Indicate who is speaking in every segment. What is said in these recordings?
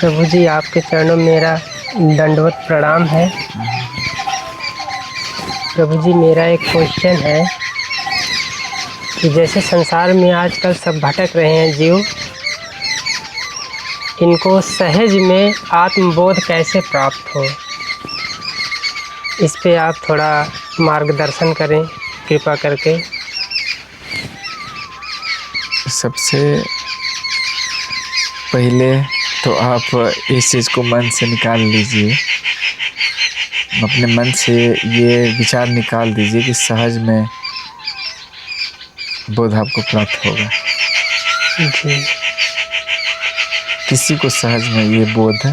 Speaker 1: प्रभु जी, आपके चरणों में मेरा दंडवत प्रणाम है। प्रभु जी, मेरा एक क्वेश्चन है कि जैसे संसार में आजकल सब भटक रहे हैं जीव, इनको सहज में आत्मबोध कैसे प्राप्त हो, इस पे आप थोड़ा मार्गदर्शन करें कृपा करके।
Speaker 2: सबसे पहले तो आप इस चीज़ को मन से निकाल लीजिए, अपने मन से ये विचार निकाल दीजिए कि सहज में बोध आपको प्राप्त होगा।
Speaker 1: जी।
Speaker 2: किसी को सहज में ये बोध,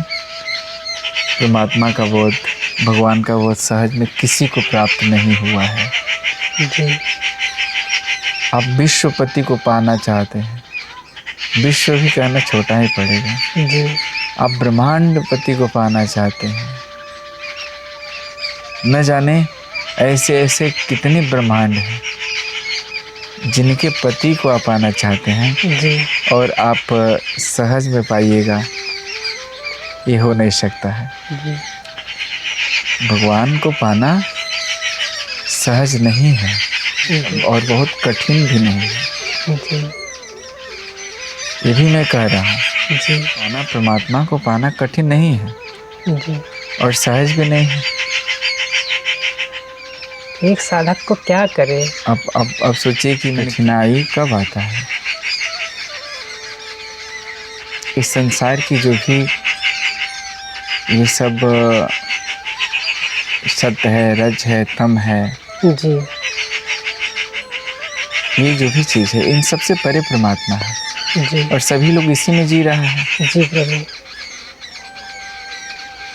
Speaker 2: परमात्मा का बोध, भगवान का बोध सहज में किसी को प्राप्त नहीं हुआ है।
Speaker 1: जी।
Speaker 2: आप विश्वपति को पाना चाहते हैं, विश्व भी कहना छोटा ही पड़ेगा।
Speaker 1: जी।
Speaker 2: आप ब्रह्मांडपति को पाना चाहते हैं, न जाने ऐसे ऐसे कितने ब्रह्मांड हैं जिनके पति को आप पाना चाहते हैं।
Speaker 1: जी।
Speaker 2: और आप सहज में पाइएगा, ये हो नहीं सकता है।
Speaker 1: जी।
Speaker 2: भगवान को पाना सहज नहीं है और बहुत कठिन भी नहीं है।
Speaker 1: जी।
Speaker 2: ये भी मैं कह रहा हूँ।
Speaker 1: जी।
Speaker 2: पाना, परमात्मा को पाना कठिन नहीं है
Speaker 1: जी।
Speaker 2: और सहज भी नहीं है।
Speaker 1: एक साधक को क्या करे?
Speaker 2: अब सोचिए कि कठिनाई कब आता है। इस संसार की जो भी ये सब सत्य है, रज है, तम है,
Speaker 1: जी।
Speaker 2: ये जो भी चीज़ है, इन सबसे परे परमात्मा है।
Speaker 1: जी।
Speaker 2: और सभी लोग इसी में जी रहा है।
Speaker 1: जी प्रभु।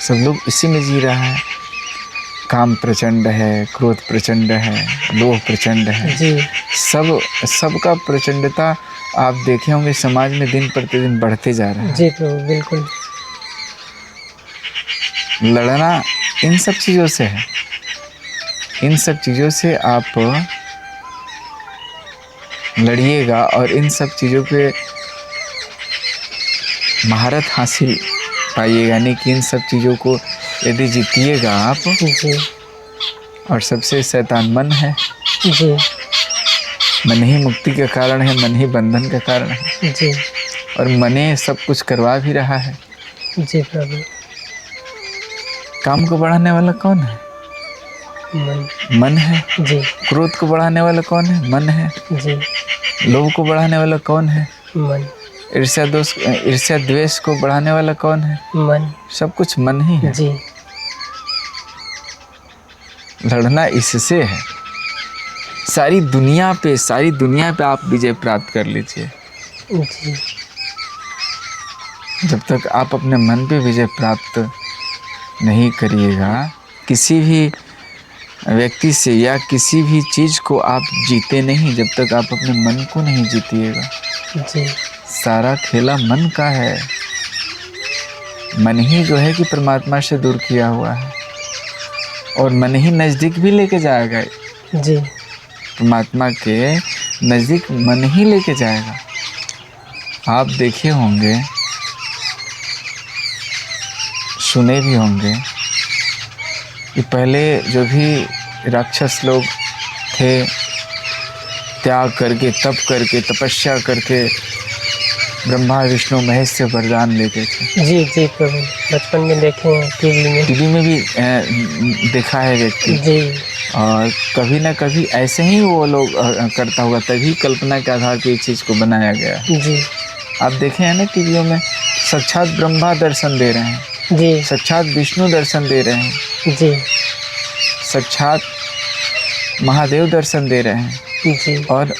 Speaker 2: सब लोग इसी में जी रहा है। काम प्रचंड है, क्रोध प्रचंड है, लोभ प्रचंड है।
Speaker 1: जी।
Speaker 2: सबका प्रचंडता आप देखे होंगे समाज में दिन प्रतिदिन बढ़ते जा रहा है।
Speaker 1: जी प्रभु, बिल्कुल।
Speaker 2: लड़ना इन सब चीज़ों से है। इन सब चीज़ों से आप लड़िएगा और इन सब चीज़ों पे महारत हासिल पाइएगा, यानी कि इन सब चीज़ों को यदि जीतिएगा आप।
Speaker 1: जी।
Speaker 2: और सबसे शैतान मन है।
Speaker 1: जी।
Speaker 2: मन ही मुक्ति का कारण है, मन ही बंधन का कारण है।
Speaker 1: जी।
Speaker 2: और मने सब कुछ करवा भी रहा है।
Speaker 1: जी प्रभु।
Speaker 2: काम को बढ़ाने वाला कौन है? मन है।
Speaker 1: जी।
Speaker 2: क्रोध को बढ़ाने वाला कौन है? मन है।
Speaker 1: जी।
Speaker 2: लोभ को बढ़ाने वाला कौन है?
Speaker 1: मन।
Speaker 2: ईर्ष्या द्वेष को बढ़ाने वाला कौन है?
Speaker 1: मन।
Speaker 2: सब कुछ मन ही है।
Speaker 1: जी।
Speaker 2: लड़ना इससे है। सारी दुनिया पे आप विजय प्राप्त कर लीजिए।
Speaker 1: जी।
Speaker 2: जब तक आप अपने मन पे विजय प्राप्त नहीं करिएगा, किसी भी व्यक्ति से या किसी भी चीज़ को आप जीते नहीं जब तक आप अपने मन को नहीं जीतिएगा।
Speaker 1: जी।
Speaker 2: सारा खेला मन का है। मन ही जो है कि परमात्मा से दूर किया हुआ है और मन ही नज़दीक भी लेके जाएगा।
Speaker 1: जी।
Speaker 2: परमात्मा के नज़दीक मन ही लेके जाएगा। आप देखे होंगे, सुने भी होंगे कि पहले जो भी राक्षस लोग थे, त्याग करके, तप करके, तपस्या करके ब्रह्मा विष्णु महेश से वरदान लेते थे।
Speaker 1: जी। जी प्रभु, बचपन में देखे हैं, टीवी
Speaker 2: में भी देखा है व्यक्ति।
Speaker 1: जी।
Speaker 2: और कभी ना कभी ऐसे ही वो लोग करता होगा, तभी कल्पना के आधार पर इस चीज़ को बनाया गया।
Speaker 1: जी।
Speaker 2: आप देखे हैं ना टीवियों में साक्षात ब्रह्मा दर्शन दे रहे हैं।
Speaker 1: जी।
Speaker 2: साक्षात विष्णु दर्शन दे रहे हैं।
Speaker 1: जी।
Speaker 2: साक्षात महादेव दर्शन दे रहे हैं।
Speaker 1: जी।
Speaker 2: और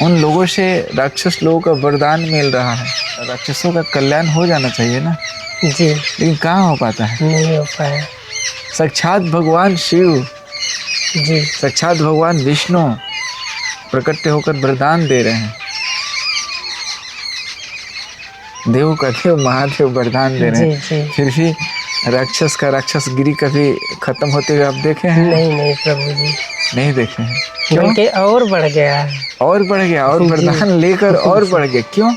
Speaker 2: उन लोगों से राक्षस लोगों का वरदान मिल रहा है। राक्षसों का कल्याण हो जाना चाहिए ना।
Speaker 1: जी।
Speaker 2: लेकिन कहाँ हो पाता है?
Speaker 1: नहीं हो पाया।
Speaker 2: साक्षात भगवान शिव,
Speaker 1: जी।
Speaker 2: साक्षात भगवान विष्णु प्रकट होकर वरदान दे रहे हैं। देव का देव महादेव वरदान दे रहे हैं।
Speaker 1: जी। जी।
Speaker 2: फिर भी राक्षस का राक्षसगिरी कभी खत्म होते हुए आप देखे हैं?
Speaker 1: नहीं प्रभु जी,
Speaker 2: नहीं देखे हैं।
Speaker 1: बल्कि और बढ़ गया है।
Speaker 2: और बढ़ गया, और वरदान लेकर और बढ़ गया। क्यों?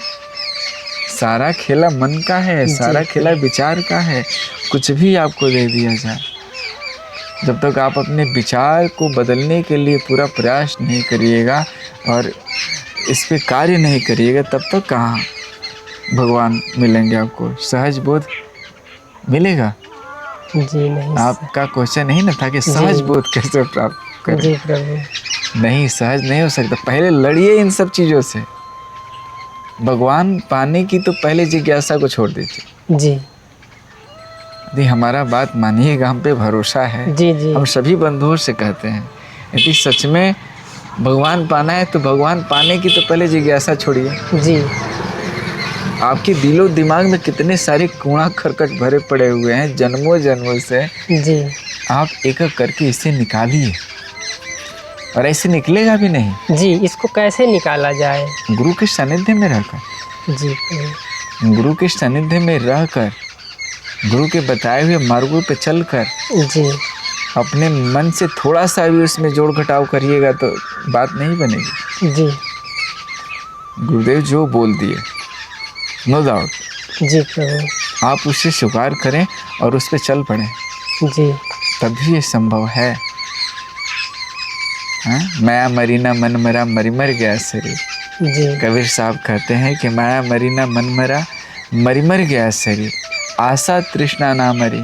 Speaker 2: सारा खेला मन का है, सारा खेला विचार का है। कुछ भी आपको दे दिया जाए, जब तक आप अपने विचार को बदलने के लिए पूरा प्रयास नहीं करिएगा और इस पे कार्य नहीं करिएगा, तब तक कहाँ भगवान मिलेंगे आपको। सहज बोध मिलेगा?
Speaker 1: जी नहीं।
Speaker 2: आपका क्वेश्चन नहीं ना था कि सहज बोध कैसे प्राप्त करें?
Speaker 1: जी प्रभु।
Speaker 2: नहीं, सहज नहीं हो सकता। पहले लड़िए इन सब चीज़ों से। भगवान पाने की तो पहले जिज्ञासा को छोड़ दीजिए।
Speaker 1: जी
Speaker 2: यदि हमारा बात मानिएगा, हम पे भरोसा है।
Speaker 1: जी जी।
Speaker 2: हम सभी बंधुओं से कहते हैं, यदि सच में भगवान पाना है तो भगवान पाने की तो पहले जिज्ञासा छोड़िए।
Speaker 1: जी
Speaker 2: आपके दिलो दिमाग में कितने सारे कूड़ा खरकट भरे पड़े हुए हैं जन्मों जन्मों से।
Speaker 1: जी
Speaker 2: आप एक एक करके इसे निकालिए, और ऐसे निकलेगा भी नहीं।
Speaker 1: जी। इसको कैसे निकाला जाए?
Speaker 2: गुरु के सानिध्य में रहकर,
Speaker 1: जी
Speaker 2: गुरु के सानिध्य में रहकर, गुरु के बताए हुए मार्गों पे चलकर,
Speaker 1: जी
Speaker 2: अपने मन से थोड़ा सा भी उसमें जोड़ घटाव करिएगा तो बात नहीं बनेगी।
Speaker 1: जी।
Speaker 2: गुरुदेव जो बोल दिए, नो डाउट,
Speaker 1: जी प्रभु।
Speaker 2: आप उसे स्वीकार करें और उस पर चल पड़ें,
Speaker 1: जी
Speaker 2: तभी ये संभव है। हाँ, माया मरी ना मन मरा, मरी मर गया शरीर।
Speaker 1: जी
Speaker 2: कबीर साहब कहते हैं कि माया मरी ना मन मरा, मरी मर गया शरीर, आशा तृष्णा ना मरी,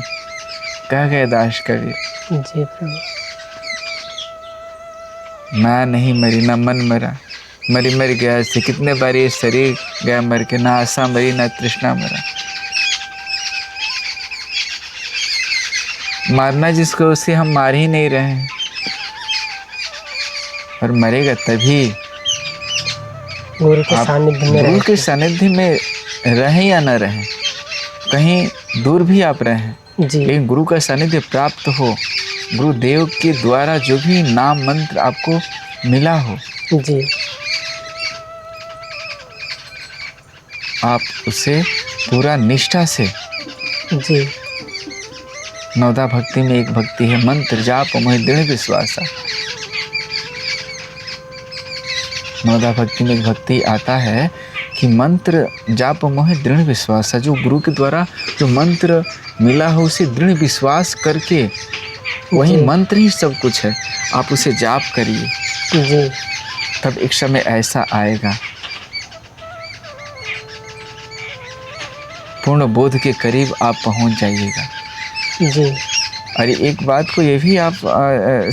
Speaker 2: कह गए दास कबीर।
Speaker 1: जी प्रभु।
Speaker 2: माया नहीं मरी ना मन मरा, मरी मर गया से। कितने बार ये शरीर गया मर के, ना आशा मरी ना तृष्णा मरा। मारना जिसको उसे हम मार ही नहीं रहे हैं, और मरेगा तभी।
Speaker 1: गुरु के सानिध्य में
Speaker 2: गुरु के
Speaker 1: रहें।
Speaker 2: सानिध्य में रहें या न रहें, कहीं दूर भी आप रहें,
Speaker 1: जी
Speaker 2: लेकिन गुरु का सानिध्य प्राप्त हो, गुरुदेव के द्वारा जो भी नाम मंत्र आपको मिला हो,
Speaker 1: जी
Speaker 2: आप उसे पूरा निष्ठा से।
Speaker 1: जी
Speaker 2: नवदा भक्ति में एक भक्ति है, मंत्र जाप मोहि दृढ़ विश्वास। नवदा भक्ति में एक भक्ति आता है कि मंत्र जाप मोहि दृढ़ विश्वास। जो गुरु के द्वारा जो मंत्र मिला हो उसे दृढ़ विश्वास करके, वही मंत्र ही सब कुछ है, आप उसे जाप करिए।
Speaker 1: जी
Speaker 2: तब एक समय ऐसा आएगा, पूर्ण बोध के करीब आप पहुंच जाइएगा।
Speaker 1: जी।
Speaker 2: और एक बात को ये भी आप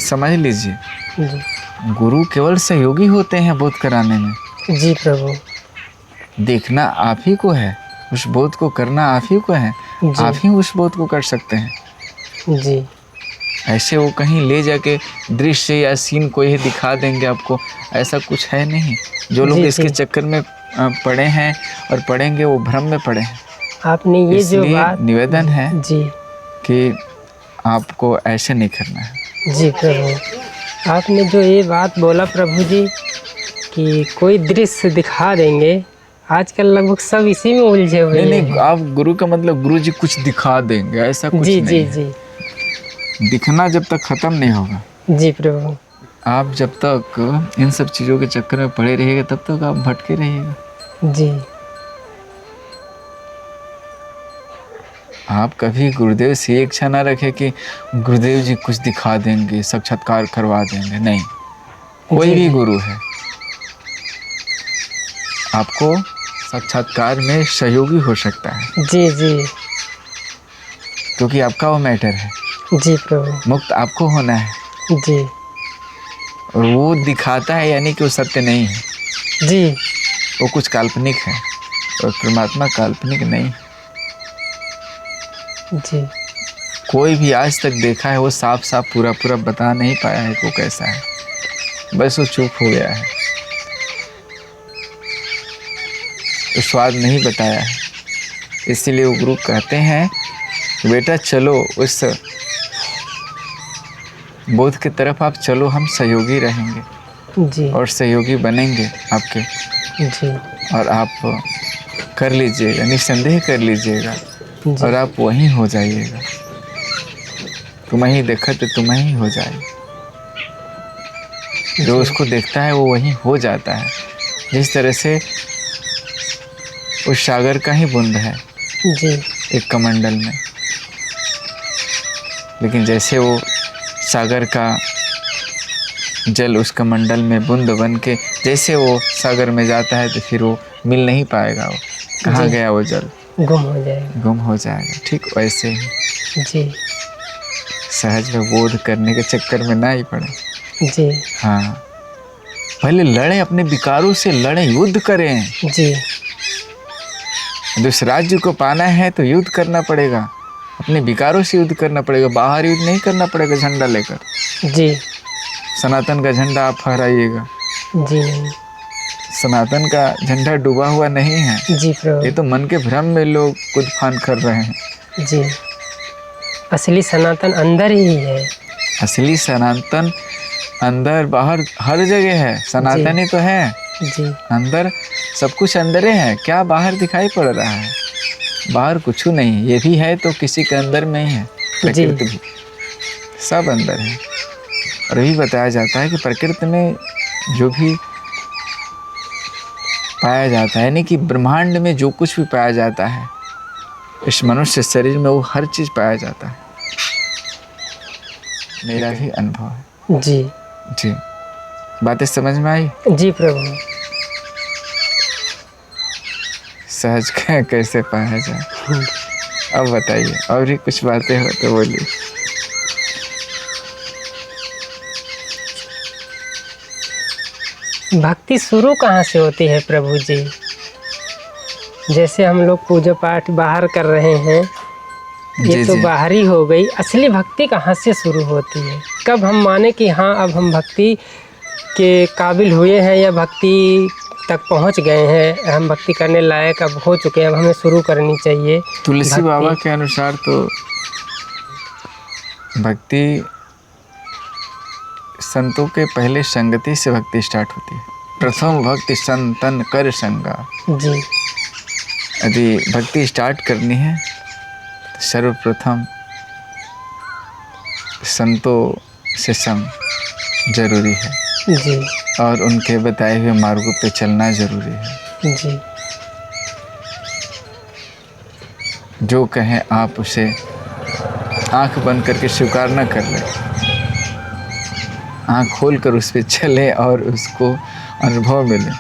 Speaker 2: समझ लीजिए,
Speaker 1: जी
Speaker 2: गुरु केवल सहयोगी होते हैं बोध कराने में।
Speaker 1: जी प्रभु।
Speaker 2: देखना आप ही को है, उस बोध को करना आप ही को है, आप ही उस बोध को कर सकते हैं।
Speaker 1: जी।
Speaker 2: ऐसे वो कहीं ले जाके दृश्य या सीन को ही दिखा देंगे आपको, ऐसा कुछ है नहीं। जो लोग इसके चक्कर में पड़े हैं और पड़ेंगे, वो भ्रम में पड़े हैं।
Speaker 1: आपने ये जो बात,
Speaker 2: निवेदन है
Speaker 1: जी
Speaker 2: कि आपको ऐसे नहीं करना है।
Speaker 1: जी प्रभु, आपने जो ये बात बोला प्रभु जी कि कोई दृश्य दिखा देंगे, आजकल लगभग सब इसी में उलझे हुए हैं।
Speaker 2: नहीं, आप गुरु का मतलब गुरु जी कुछ दिखा देंगे, ऐसा कुछ
Speaker 1: जी
Speaker 2: नहीं
Speaker 1: जी
Speaker 2: है।
Speaker 1: जी।
Speaker 2: दिखना जब तक खत्म नहीं होगा,
Speaker 1: जी प्रभु,
Speaker 2: आप जब तक इन सब चीज़ों के चक्कर में पड़े रहिएगा तब तक आप भटके रहिएगा।
Speaker 1: जी।
Speaker 2: आप कभी गुरुदेव से ये इच्छा ना रखें कि गुरुदेव जी कुछ दिखा देंगे, साक्षात्कार करवा देंगे। नहीं, कोई भी गुरु है आपको साक्षात्कार में सहयोगी हो सकता है।
Speaker 1: जी जी।
Speaker 2: क्योंकि आपका वो मैटर है।
Speaker 1: जी प्रभु।
Speaker 2: मुक्त आपको होना है।
Speaker 1: जी।
Speaker 2: और वो दिखाता है यानी कि वो सत्य नहीं है।
Speaker 1: जी।
Speaker 2: वो कुछ काल्पनिक है, और परमात्मा काल्पनिक नहीं।
Speaker 1: जी।
Speaker 2: कोई भी आज तक देखा है वो साफ साफ पूरा पूरा बता नहीं पाया है कि वो कैसा है, बस वो चुप हो गया है, तो स्वाद नहीं बताया है। इसीलिए वो गुरु कहते हैं बेटा चलो उस बोध की तरफ आप चलो, हम सहयोगी रहेंगे।
Speaker 1: जी।
Speaker 2: और सहयोगी बनेंगे आपके।
Speaker 1: जी।
Speaker 2: और आप कर लीजिएगा, निस्संदेह कर लीजिएगा, और आप वहीं हो जाइएगा। तुम्हें ही देखा तो तुम्हें ही हो जाए। जो उसको देखता है वो वहीं हो जाता है। जिस तरह से उस सागर का ही बूंद है
Speaker 1: जी
Speaker 2: एक कमंडल में। लेकिन जैसे वो सागर का जल उस कमंडल में बूंद बन के जैसे वो सागर में जाता है तो फिर वो मिल नहीं पाएगा, वो कहाँ
Speaker 1: जी।
Speaker 2: गया वो जल,
Speaker 1: गुम हो जाएगा।
Speaker 2: गुम हो जाएगा। ठीक वैसे ही
Speaker 1: जी
Speaker 2: सहज में बोध करने के चक्कर में ना ही पड़े।
Speaker 1: जी
Speaker 2: हाँ, पहले लड़े, अपने विकारों से लड़े, युद्ध करें।
Speaker 1: जी
Speaker 2: उस राज्य को पाना है तो युद्ध करना पड़ेगा, अपने विकारों से युद्ध करना पड़ेगा, बाहर युद्ध नहीं करना पड़ेगा झंडा लेकर।
Speaker 1: जी
Speaker 2: सनातन का झंडा आप फहराइएगा,
Speaker 1: जी नहीं।
Speaker 2: सनातन का झंडा डूबा हुआ नहीं है।
Speaker 1: जी
Speaker 2: ये
Speaker 1: प्रभु।
Speaker 2: तो मन के भ्रम में लोग कूद फान कर रहे हैं।
Speaker 1: जी, असली सनातन अंदर ही है।
Speaker 2: असली सनातन अंदर बाहर हर जगह है, सनातन ही तो है।
Speaker 1: जी
Speaker 2: अंदर सब कुछ अंदर ही है, क्या बाहर दिखाई पड़ रहा है? बाहर कुछ नहीं, ये भी है तो किसी के अंदर में ही है। प्रकृति भी सब अंदर है। और यही बताया जाता है कि प्रकृति में जो भी पाया जाता है, यानी कि ब्रह्मांड में जो कुछ भी पाया जाता है, इस मनुष्य शरीर में वो हर चीज पाया जाता है। मेरा भी अनुभव है।
Speaker 1: जी
Speaker 2: जी, बातें समझ में आई?
Speaker 1: जी प्रभु।
Speaker 2: सहज कैसे पाया जाए? अब बताइए, और भी कुछ बातें हो तो बोलिए।
Speaker 1: भक्ति शुरू कहाँ से होती है प्रभु जी? जैसे हम लोग पूजा पाठ बाहर कर रहे हैं, ये
Speaker 2: जी
Speaker 1: तो
Speaker 2: जी।
Speaker 1: बाहरी हो गई। असली भक्ति कहाँ से शुरू होती है? कब हम माने कि हाँ अब हम भक्ति के काबिल हुए हैं या भक्ति तक पहुँच गए हैं, हम भक्ति करने लायक अब हो चुके हैं, अब हमें शुरू करनी चाहिए
Speaker 2: तुलसी बाबा
Speaker 1: भक्ति?
Speaker 2: के अनुसार तो भक्ति संतों के पहले संगति से भक्ति स्टार्ट होती है। प्रथम भक्ति संतन कर संगा।
Speaker 1: जी
Speaker 2: यदि भक्ति स्टार्ट करनी है तो सर्वप्रथम संतों से संग जरूरी है
Speaker 1: जी
Speaker 2: और उनके बताए हुए मार्गों पे चलना जरूरी है।
Speaker 1: जी
Speaker 2: जो कहें आप उसे आंख बंद करके स्वीकार न कर ले, आँख खोल कर उस पर चले और उसको अनुभव मिले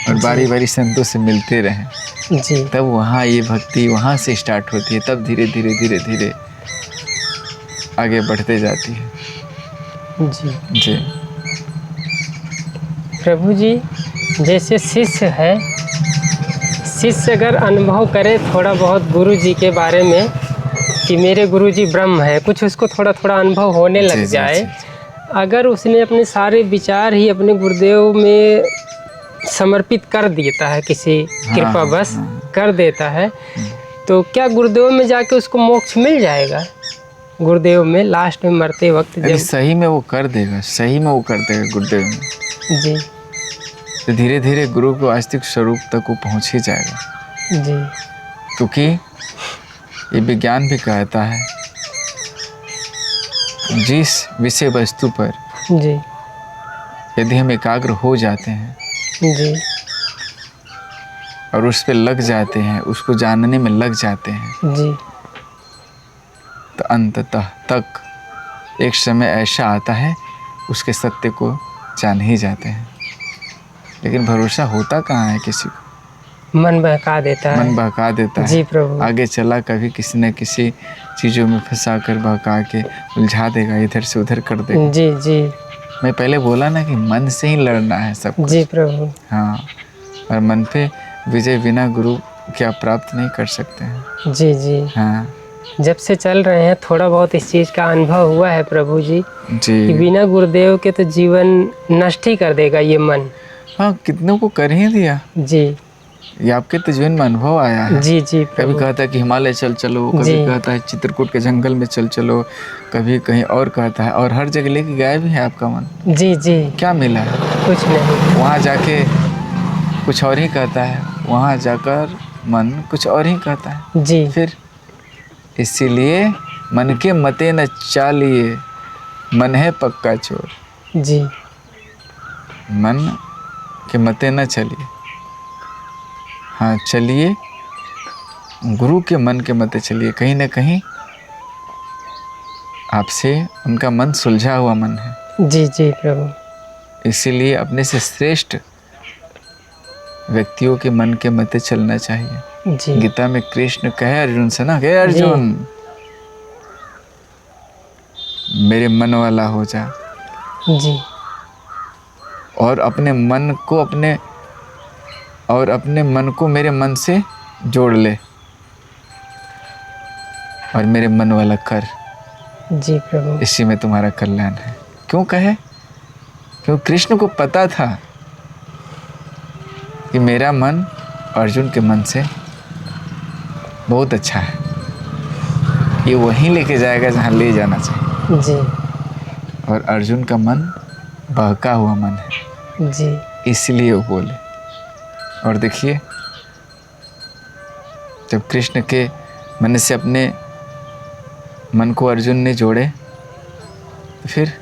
Speaker 2: और बारी बारी संतों से मिलते रहें,
Speaker 1: जी
Speaker 2: तब वहाँ ये भक्ति वहाँ से स्टार्ट होती है। तब धीरे धीरे धीरे धीरे आगे बढ़ते जाती है।
Speaker 1: जी
Speaker 2: जी
Speaker 1: प्रभु जी, जैसे शिष्य है, शिष्य अगर अनुभव करे थोड़ा बहुत गुरु जी के बारे में कि मेरे गुरु जी ब्रह्म है, कुछ उसको थोड़ा थोड़ा अनुभव होने लग जाए, अगर उसने अपने सारे विचार ही अपने गुरुदेव में समर्पित कर देता है, किसी कृपा बस कर देता है, तो क्या गुरुदेव में जाके उसको मोक्ष मिल जाएगा? गुरुदेव में लास्ट में मरते वक्त जब
Speaker 2: सही में वो कर देगा, सही में वो कर देगा गुरुदेव में,
Speaker 1: जी
Speaker 2: तो धीरे धीरे गुरु के वास्तविक स्वरूप तक वो पहुँच ही जाएगा।
Speaker 1: जी
Speaker 2: क्योंकि ये विज्ञान भी कहता है, जिस विषय वस्तु पर
Speaker 1: जी
Speaker 2: यदि हम एकाग्र हो जाते हैं
Speaker 1: जी
Speaker 2: और उस पर लग जाते हैं, उसको जानने में लग जाते हैं,
Speaker 1: जी
Speaker 2: तो अंततः तक एक समय ऐसा आता है उसके सत्य को जान ही जाते हैं। लेकिन भरोसा होता कहाँ है किसी को?
Speaker 1: मन बहका देता है।
Speaker 2: मन बहका देता है।
Speaker 1: जी प्रभु।
Speaker 2: आगे चला कभी किसी न किसी चीज़ों में फंसा कर बहका के उलझा देगा, इधर से उधर कर देगा।
Speaker 1: जी जी
Speaker 2: मैं पहले बोला ना कि मन से ही लड़ना है सब कुछ।
Speaker 1: जी प्रभु।
Speaker 2: हाँ, और मन पे विजय बिना गुरु के आप प्राप्त नहीं कर सकते हैं।
Speaker 1: जी जी
Speaker 2: हाँ
Speaker 1: जब से चल रहे हैं थोड़ा बहुत इस चीज़ का अनुभव हुआ है प्रभु जी कि
Speaker 2: जी।
Speaker 1: बिना गुरुदेव के तो जीवन नष्ट ही कर देगा ये मन।
Speaker 2: हाँ, कितनों को कर ही दिया।
Speaker 1: जी
Speaker 2: ये आपके तो जीवन में अनुभव आया है।
Speaker 1: जी जी
Speaker 2: कभी
Speaker 1: प्रभु।
Speaker 2: कहता है कि हिमालय चल चलो, कभी
Speaker 1: जी।
Speaker 2: कहता है चित्रकूट के जंगल में चल चलो, कभी कहीं और कहता है, और हर जगह लेके गया भी है आपका मन।
Speaker 1: जी जी
Speaker 2: क्या मिला है?
Speaker 1: कुछ नहीं।
Speaker 2: वहाँ जाके कुछ और ही कहता है, वहाँ जाकर मन कुछ और ही कहता है।
Speaker 1: जी
Speaker 2: फिर इसीलिए मन के मते न चालिए, मन है पक्का चोर।
Speaker 1: जी
Speaker 2: मन के मते न चलिए, हाँ चलिए गुरु के मन के मत चलिए, कहीं ना कहीं आपसे उनका मन सुलझा हुआ मन है।
Speaker 1: जी जी प्रभु।
Speaker 2: इसीलिए अपने से श्रेष्ठ व्यक्तियों के मन के मत चलना चाहिए।
Speaker 1: जी
Speaker 2: गीता में कृष्ण कहे अर्जुन से ना, कहे अर्जुन मेरे मन वाला हो जा,
Speaker 1: जी
Speaker 2: और अपने मन को मेरे मन से जोड़ ले और मेरे मन वाला कर।
Speaker 1: जी प्रभु।
Speaker 2: इसी में तुम्हारा कल्याण है। क्यों कहे? क्यों कृष्ण को पता था कि मेरा मन अर्जुन के मन से बहुत अच्छा है, ये वहीं लेके जाएगा जहाँ ले जाना चाहिए।
Speaker 1: जी
Speaker 2: और अर्जुन का मन बहका हुआ मन है,
Speaker 1: जी
Speaker 2: इसलिए वो बोले। और देखिए, जब कृष्ण के मन से अपने मन को अर्जुन ने जोड़े तो फिर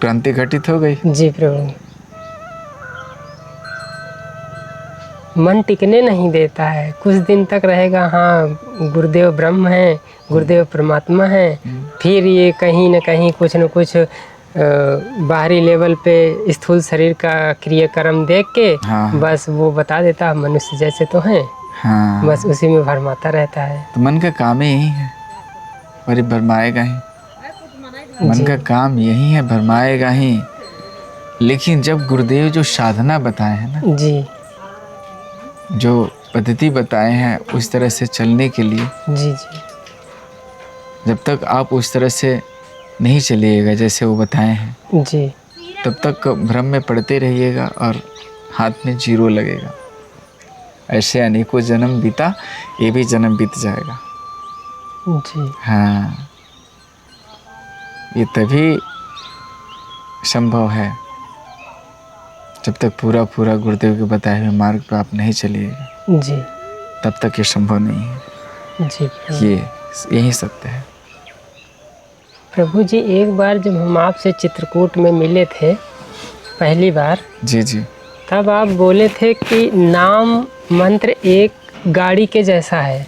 Speaker 2: क्रांति घटित हो गई।
Speaker 1: जी प्रभु। मन टिकने नहीं देता है, कुछ दिन तक रहेगा हाँ गुरुदेव ब्रह्म है, गुरुदेव परमात्मा है, फिर ये कहीं न कहीं कुछ न कुछ बाहरी लेवल पे स्थूल शरीर का क्रियाक्रम देख के
Speaker 2: हाँ।
Speaker 1: बस वो बता देता मनुष्य जैसे तो हैं।
Speaker 2: हाँ,
Speaker 1: बस उसी में भरमाता रहता है।
Speaker 2: तो मन का काम ही यही है और ये भरमाएगा ही। मन का काम यही है, भरमाएगा ही। लेकिन जब गुरुदेव जो साधना बताए हैं ना,
Speaker 1: जी
Speaker 2: जो पद्धति बताए हैं उस तरह से चलने के लिए,
Speaker 1: जी जी
Speaker 2: जब तक आप उस तरह से नहीं चलिएगा जैसे वो बताए हैं,
Speaker 1: जी
Speaker 2: तब तक भ्रम में पड़ते रहिएगा और हाथ में जीरो लगेगा। ऐसे अनेकों जन्म बीता, ये भी जन्म बीत जाएगा।
Speaker 1: जी
Speaker 2: हाँ, ये तभी संभव है जब तक पूरा गुरुदेव के बताए हुए मार्ग पर आप नहीं चलिएगा,
Speaker 1: जी
Speaker 2: तब तक ये संभव नहीं है।
Speaker 1: जी प्रभु।
Speaker 2: यही सत्य है।
Speaker 1: प्रभु जी, एक बार जब हम आपसे चित्रकूट में मिले थे पहली बार,
Speaker 2: जी जी,
Speaker 1: तब आप बोले थे कि नाम मंत्र एक गाड़ी के जैसा है।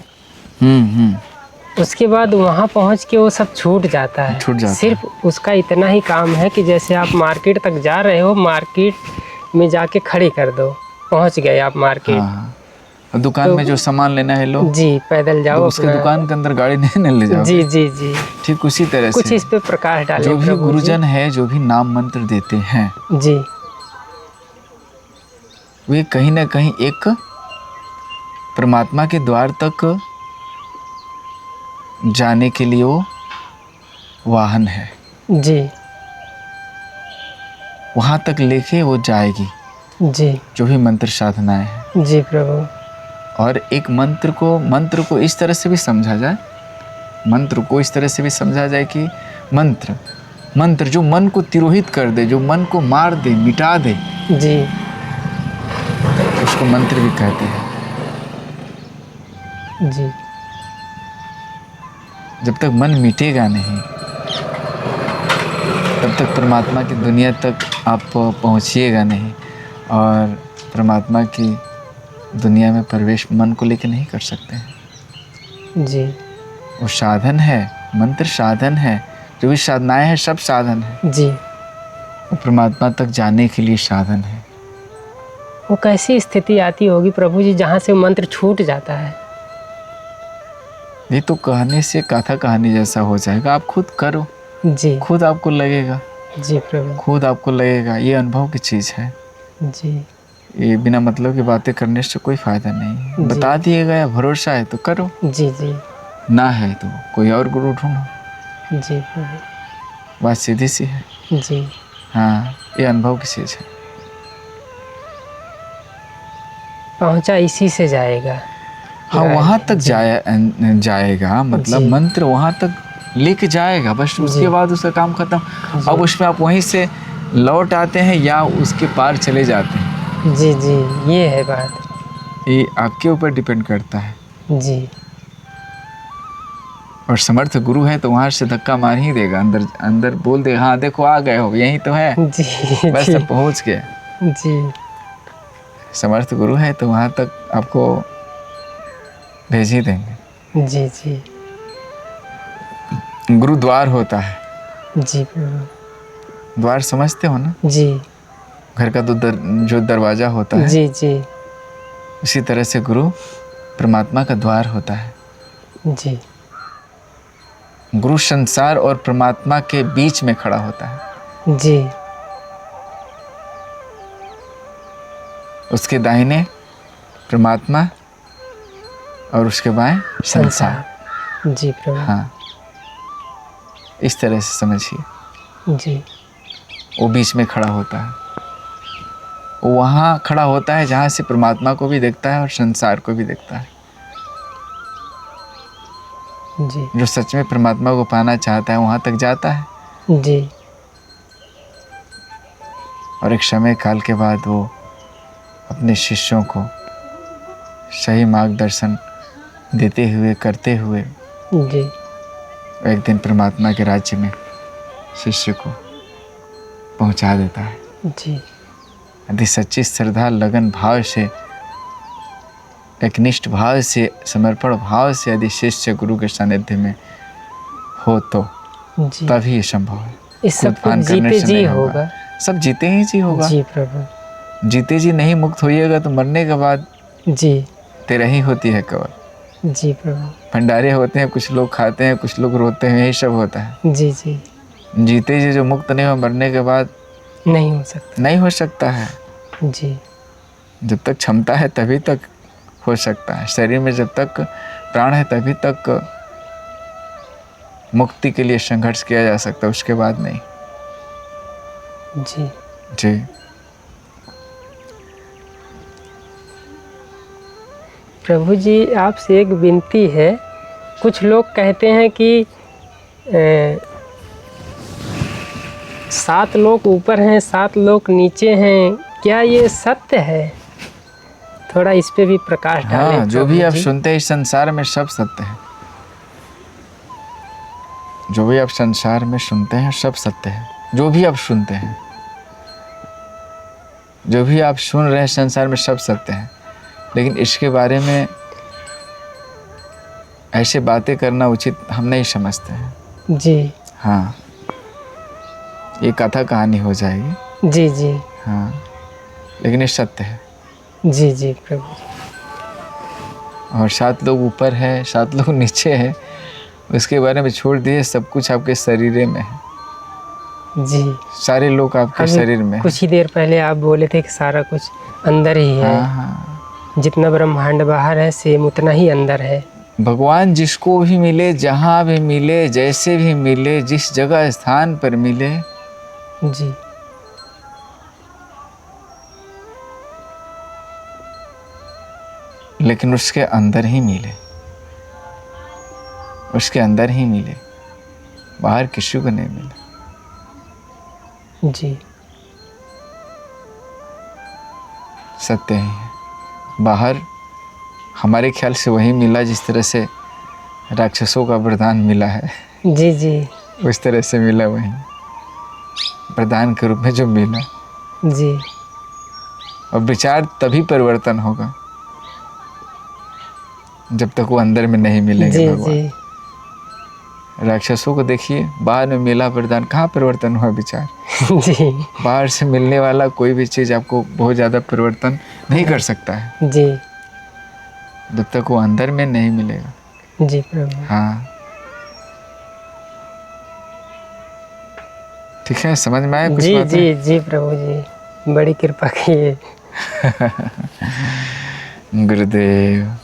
Speaker 1: उसके बाद वहाँ पहुँच के वो सब छूट जाता है। सिर्फ उसका इतना ही काम है कि जैसे आप मार्केट तक जा रहे हो, मार्केट में जाके खड़ी कर दो, पहुँच गए आप मार्केट।
Speaker 2: हाँ। दुकान में जो सामान लेना है लोग,
Speaker 1: जी पैदल जाओ,
Speaker 2: तो उसके दुकान के अंदर गाड़ी नहीं ले जाओ।
Speaker 1: जी जी जी,
Speaker 2: ठीक उसी तरह
Speaker 1: कुछ
Speaker 2: से
Speaker 1: इस पे प्रकाश डालें।
Speaker 2: जो भी गुरुजन है, जो भी नाम मंत्र देते हैं,
Speaker 1: जी,
Speaker 2: वे कहीं ना कहीं एक परमात्मा के द्वार तक जाने के लिए वो वाहन है।
Speaker 1: जी,
Speaker 2: वहाँ तक लेके वो जाएगी।
Speaker 1: जी,
Speaker 2: जो भी मंत्र साधनाएं हैं।
Speaker 1: जी प्रभु।
Speaker 2: और एक मंत्र को इस तरह से भी समझा जाए, कि मंत्र जो मन को तिरोहित कर दे, जो मन को मार दे, मिटा दे,
Speaker 1: जी,
Speaker 2: उसको मंत्र भी कहते हैं।
Speaker 1: जी,
Speaker 2: जब तक मन मिटेगा नहीं, तब तक परमात्मा की दुनिया तक आप पहुंचिएगा नहीं, और परमात्मा की दुनिया में प्रवेश मन को लेकर नहीं कर सकते हैं।
Speaker 1: जी,
Speaker 2: वो साधन है, मंत्र साधन है, जो भी साधनाएं हैं सब साधन है।
Speaker 1: जी,
Speaker 2: वो परमात्मा तक जाने के लिए साधन है।
Speaker 1: वो कैसी स्थिति आती होगी प्रभु जी जहाँ से मंत्र छूट जाता है?
Speaker 2: ये तो कहने से कथा कहानी जैसा हो जाएगा। आप खुद करो,
Speaker 1: जी,
Speaker 2: खुद आपको लगेगा।
Speaker 1: जी प्रभु,
Speaker 2: खुद आपको लगेगा। ये अनुभव की चीज़ है।
Speaker 1: जी,
Speaker 2: ये बिना मतलब की बातें करने से कोई फायदा नहीं है। बता दिएगा या भरोसा है तो करो,
Speaker 1: जी, जी,
Speaker 2: ना है तो कोई और गुरु ढूंढो।
Speaker 1: जी प्रभु,
Speaker 2: बात सीधी सी है।
Speaker 1: जी,
Speaker 2: हाँ, ये अनुभव की चीज़ है।
Speaker 1: पहुँचा इसी से जाएगा।
Speaker 2: हाँ, वहाँ तक जाएगा, मतलब मंत्र वहाँ तक लेके जाएगा, बस उसके बाद उसका काम खत्म। अब उसमें आप वहीं से लौट आते हैं या उसके पार चले जाते हैं।
Speaker 1: जी, जी, ये है बात।
Speaker 2: ये आपके ऊपर डिपेंड करता है।
Speaker 1: जी,
Speaker 2: और समर्थ गुरु है तो वहाँ से धक्का मार ही देगा, अंदर बोल देगा, हाँ देखो आ गए हो, यही तो है,
Speaker 1: जी,
Speaker 2: बस अब पहुँच गए।
Speaker 1: जी,
Speaker 2: समर्थ गुरु है तो वहाँ तक आपको भेज ही देंगे।
Speaker 1: जी जी
Speaker 2: गुरु द्वार होता है।
Speaker 1: जी प्रभु।
Speaker 2: द्वार समझते हो ना,
Speaker 1: जी
Speaker 2: घर का जो दरवाजा होता है,
Speaker 1: जी जी
Speaker 2: उसी तरह से गुरु परमात्मा का द्वार होता है।
Speaker 1: जी
Speaker 2: गुरु संसार और परमात्मा के बीच में खड़ा होता है।
Speaker 1: जी
Speaker 2: उसके दाहिने परमात्मा और उसके बाएं संसार।
Speaker 1: जी प्रभु।
Speaker 2: हाँ, इस तरह से समझिए।
Speaker 1: जी
Speaker 2: वो बीच में खड़ा होता है, वो वहाँ खड़ा होता है जहाँ से परमात्मा को भी देखता है और संसार को भी देखता है।
Speaker 1: जी
Speaker 2: जो सच में परमात्मा को पाना चाहता है वहाँ तक जाता है।
Speaker 1: जी
Speaker 2: और एक समय काल के बाद वो अपने शिष्यों को सही मार्गदर्शन देते हुए, करते हुए
Speaker 1: जी
Speaker 2: एक दिन परमात्मा के राज्य में शिष्य को पहुंचा देता है।
Speaker 1: जी
Speaker 2: यदि सच्ची श्रद्धा, लगन भाव से, एक निष्ठ भाव से, समर्पण भाव से यदि शिष्य गुरु के सानिध्य में हो तो
Speaker 1: जी
Speaker 2: तभी ये संभव है।
Speaker 1: इस सब
Speaker 2: खुद पान
Speaker 1: कुछ
Speaker 2: करने
Speaker 1: जीते
Speaker 2: से
Speaker 1: जी
Speaker 2: नहीं
Speaker 1: होगा।
Speaker 2: सब जीते ही जी होगा।
Speaker 1: जी प्रभु।
Speaker 2: जीते जी नहीं मुक्त होइएगा तो मरने के बाद
Speaker 1: जी
Speaker 2: तेरा ही होती है केवल।
Speaker 1: जी प्रभु।
Speaker 2: भंडारे होते हैं, कुछ लोग खाते हैं, कुछ लोग रोते हैं, यही सब होता है।
Speaker 1: जी जी
Speaker 2: जीते जी जो मुक्त नहीं हो, मरने के बाद
Speaker 1: नहीं हो सकता।
Speaker 2: नहीं हो सकता है।
Speaker 1: जी
Speaker 2: जब तक क्षमता है तभी तक हो सकता है। शरीर में जब तक प्राण है तभी तक मुक्ति के लिए संघर्ष किया जा सकता है, उसके बाद नहीं।
Speaker 1: जी
Speaker 2: जी
Speaker 1: प्रभु जी, आपसे एक विनती है। कुछ लोग कहते हैं कि 7 लोग ऊपर हैं, 7 लोग नीचे हैं, क्या ये सत्य है? थोड़ा इस पे भी प्रकाश डालें।
Speaker 2: हाँ, जो भी
Speaker 1: प्रभु
Speaker 2: आप
Speaker 1: जी।
Speaker 2: सुनते हैं इस संसार में सब सत्य है। जो भी आप संसार में सुनते हैं सब सत्य है। जो भी आप सुनते हैं, जो भी आप सुन रहे हैं संसार में सब सत्य है। लेकिन इसके बारे में ऐसे बातें करना उचित हम नहीं समझते हैं।
Speaker 1: जी
Speaker 2: हाँ, ये कथा कहानी हो जाएगी।
Speaker 1: जी जी
Speaker 2: हाँ, लेकिन ये सत्य है।
Speaker 1: जी जी प्रभु।
Speaker 2: और 7 लोग ऊपर है, 7 लोग नीचे है, उसके बारे में छोड़ दिए। सब कुछ आपके शरीर में है।
Speaker 1: जी
Speaker 2: सारे लोग आपके
Speaker 1: अभी
Speaker 2: शरीर में है।
Speaker 1: कुछ ही देर पहले आप बोले थे कि सारा कुछ अंदर ही है।
Speaker 2: हाँ हाँ,
Speaker 1: जितना ब्रह्मांड बाहर है सेम उतना ही अंदर है।
Speaker 2: भगवान जिसको भी मिले, जहाँ भी मिले, जैसे भी मिले, जिस जगह स्थान पर मिले,
Speaker 1: जी
Speaker 2: लेकिन उसके अंदर ही मिले, उसके अंदर ही मिले, बाहर किसी को नहीं मिले।
Speaker 1: जी
Speaker 2: सत्य ही है। बाहर हमारे ख्याल से वही मिला जिस तरह से राक्षसों का वरदान मिला है,
Speaker 1: जी जी
Speaker 2: उस तरह से मिला वही वरदान के रूप में जो मिला।
Speaker 1: जी
Speaker 2: और विचार तभी परिवर्तन होगा जब तक वो अंदर में नहीं मिलेंगे
Speaker 1: जी
Speaker 2: भगवान।
Speaker 1: जी
Speaker 2: राक्षसों को देखिए, बाहर में मिला वरदान, कहाँ परिवर्तन हुआ विचार।
Speaker 1: जी
Speaker 2: बाहर से मिलने वाला कोई भी चीज़ आपको बहुत ज़्यादा परिवर्तन नहीं कर सकता है
Speaker 1: जी
Speaker 2: जब तक वो अंदर में नहीं मिलेगा।
Speaker 1: जी प्रभु।
Speaker 2: हाँ, ठीक है, समझ में आया कुछ
Speaker 1: जी
Speaker 2: बातें?
Speaker 1: जी जी प्रभु जी, बड़ी कृपा की।
Speaker 2: गुरुदेव।